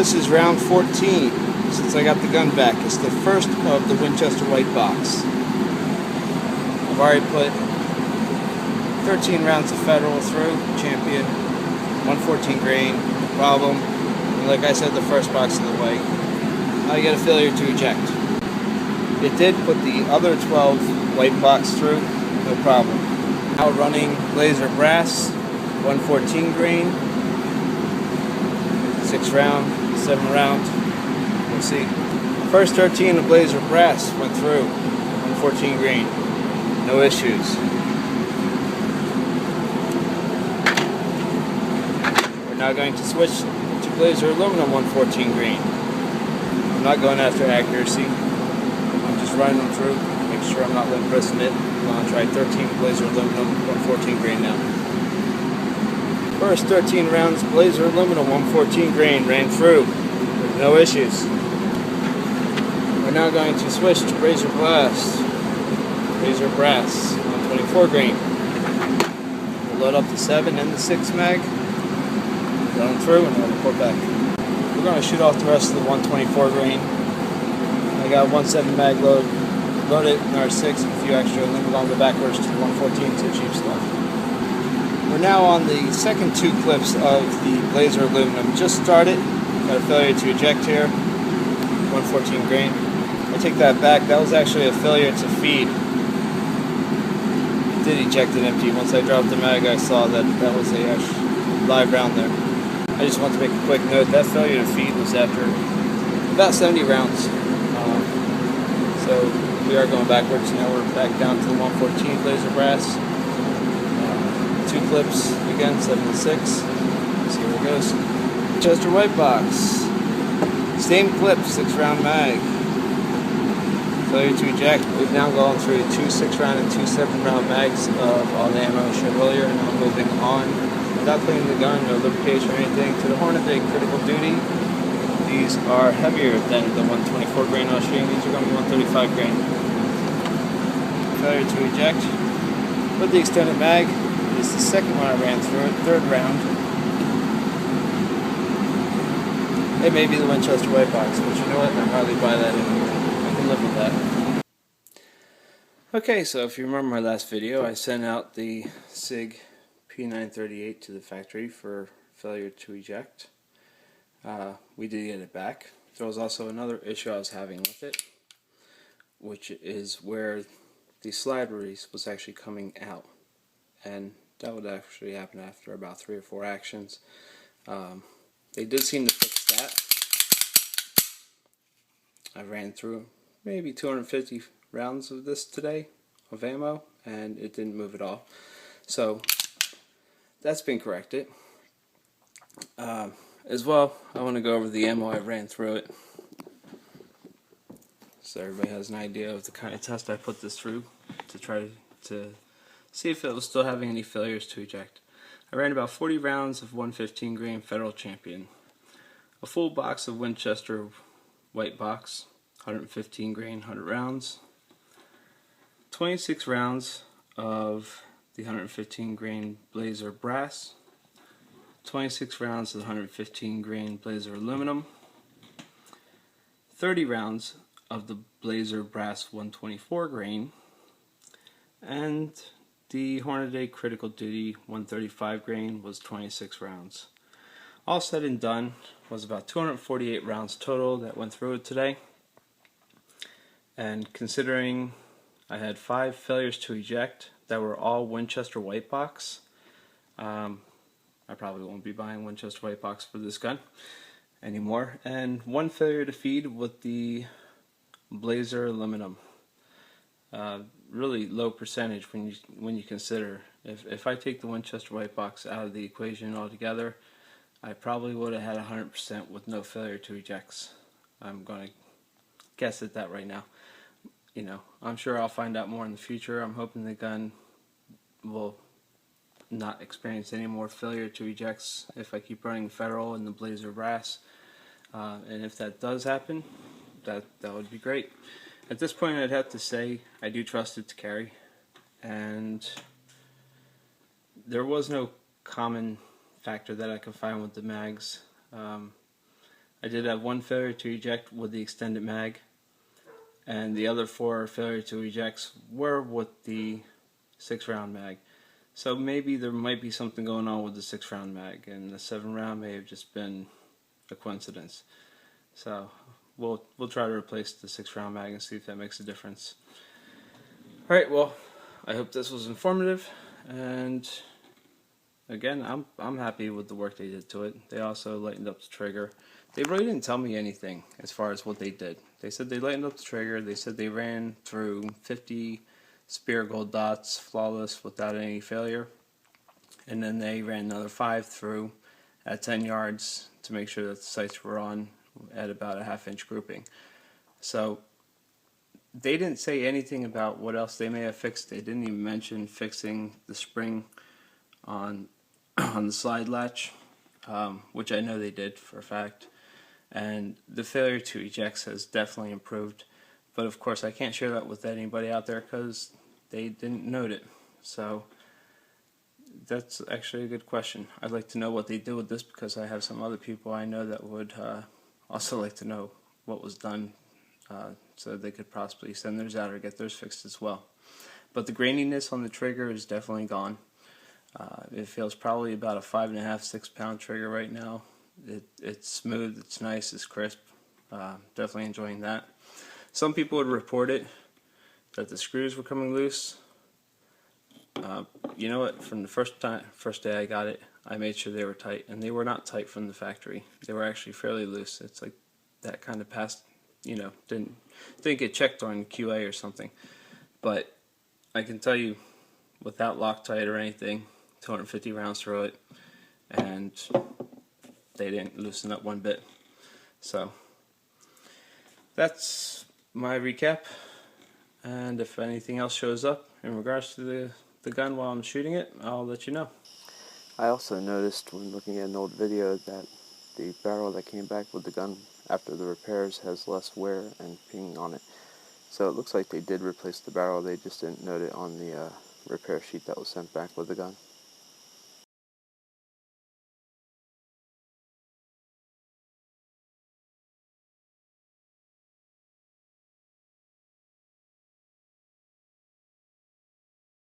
This is round 14 since I got the gun back. It's the first of the Winchester white box. I've already put 13 rounds of Federal through, Champion, 114 grain, no problem. And like I said, the first box of the way, I get a failure to eject. It did put the other 12 white box through, no problem. Now running laser brass, 114 grain, 6 round, 7 round. We'll see. First 13 of laser brass went through, 114 grain, no issues. We're now going to switch to laser aluminum 114 grain. I'm not going after accuracy. I'm just running them through, make sure I'm not limp wristing it. I'm going to try 13 blazer aluminum 114 grain now. First 13 rounds blazer aluminum 114 grain ran through with no issues. We're now going to switch to razor brass 124 grain. We'll load up the 7 and the 6 mag, run them through, and then report back. We're going to shoot off the rest of the 124 grain. I got 1.7 mag loaded in our 6 and a few extra, and then we're going to go backwards to the 114 to the cheap stuff. We're now on the second 2 clips of the blazer aluminum. Just started, got a failure to eject here, 114 grain. I take that back, that was actually a failure to feed. It did eject it empty. Once I dropped the mag, I saw that that was a live round there. I just want to make a quick note, that failure to feed was after about 70 rounds. So we are going backwards now. We're back down to the 114 laser brass. 2 clips again, 7 and 6. Let's see where it goes. Winchester white box. Same clip, 6 round mag. Failure to eject. We've now gone through 2 6 round and 2 7 round mags of all the ammo I showed earlier, and now moving on, without cleaning the gun, no lubrication or anything, to the Hornady critical duty. These are heavier than the 124 grain I was shooting. These are going to be 135 grain. Failure to eject. With the extended mag. This is the second one I ran through it, 3rd round. It may be the Winchester white box, but you know what? I hardly buy that anymore. I can live with that. Okay, so if you remember my last video, I sent out the SIG P938 to the factory for failure to eject. We did get it back. There was also another issue I was having with it, which is where the slide release was actually coming out. And that would actually happen after about 3 or 4 actions. They did seem to fix that. I ran through maybe 250 rounds of this today of ammo, and it didn't move at all. So that's been corrected. As well, I want to go over the ammo I ran through it, so everybody has an idea of the kind of test I put this through to try to see if it was still having any failures to eject. I ran about 40 rounds of 115 grain Federal Champion, a full box of Winchester white box, 115 grain, 100 rounds, 26 rounds of the 115 grain blazer brass, 26 rounds of the 115 grain blazer aluminum, 30 rounds of the blazer brass 124 grain, and the Hornady critical duty 135 grain was 26 rounds. All said and done was about 248 rounds total that went through it today. And considering I had 5 failures to eject that were all Winchester white box, I probably won't be buying Winchester white box for this gun anymore. And 1 failure to feed with the blazer aluminum. Really low percentage when you consider if I take the Winchester white box out of the equation altogether, I probably would have had 100% with no failure to ejects. I'm going to guess at that right now. You know, I'm sure I'll find out more in the future. I'm hoping the gun will not experience any more failure to ejects if I keep running Federal and the blazer brass. And if that does happen, that would be great. At this point, I'd have to say I do trust it to carry, and there was no common factor that I could find with the mags. I did have one failure to eject with the extended mag, and the other 4 failure to ejects were with the 6-round mag. So maybe there might be something going on with the 6-round mag, and the 7-round may have just been a coincidence. So we'll try to replace the 6-round mag and see if that makes a difference. Alright, well, I hope this was informative, and again, I'm happy with the work they did to it. They also lightened up the trigger. They really didn't tell me anything as far as what they did. They said they lightened up the trigger. They said they ran through 50 spear gold dots flawless without any failure, and then they ran another 5 through at 10 yards to make sure that the sights were on at about a 1/2 inch grouping. So they didn't say anything about what else they may have fixed. They didn't even mention fixing the spring on the slide latch, which I know they did for a fact. And the failure to eject has definitely improved. But of course I can't share that with anybody out there because they didn't note it. So that's actually a good question. I'd like to know what they did with this because I have some other people I know that would also like to know what was done, so they could possibly send theirs out or get theirs fixed as well. But the graininess on the trigger is definitely gone. It feels probably about a 5.5, 6 pound trigger right now. It's smooth, it's nice, it's crisp. Definitely enjoying that. Some people would report it that the screws were coming loose. You know what? From the first day I got it, I made sure they were tight, and they were not tight from the factory. They were actually fairly loose. It's like that kind of passed, didn't get checked on QA or something. But I can tell you, without Loctite or anything, 250 rounds through it, and they didn't loosen up one bit. So that's my recap, and if anything else shows up in regards to the gun while I'm shooting it, I'll let you know. I also noticed when looking at an old video that the barrel that came back with the gun after the repairs has less wear and ping on it. So it looks like they did replace the barrel, they just didn't note it on the repair sheet that was sent back with the gun.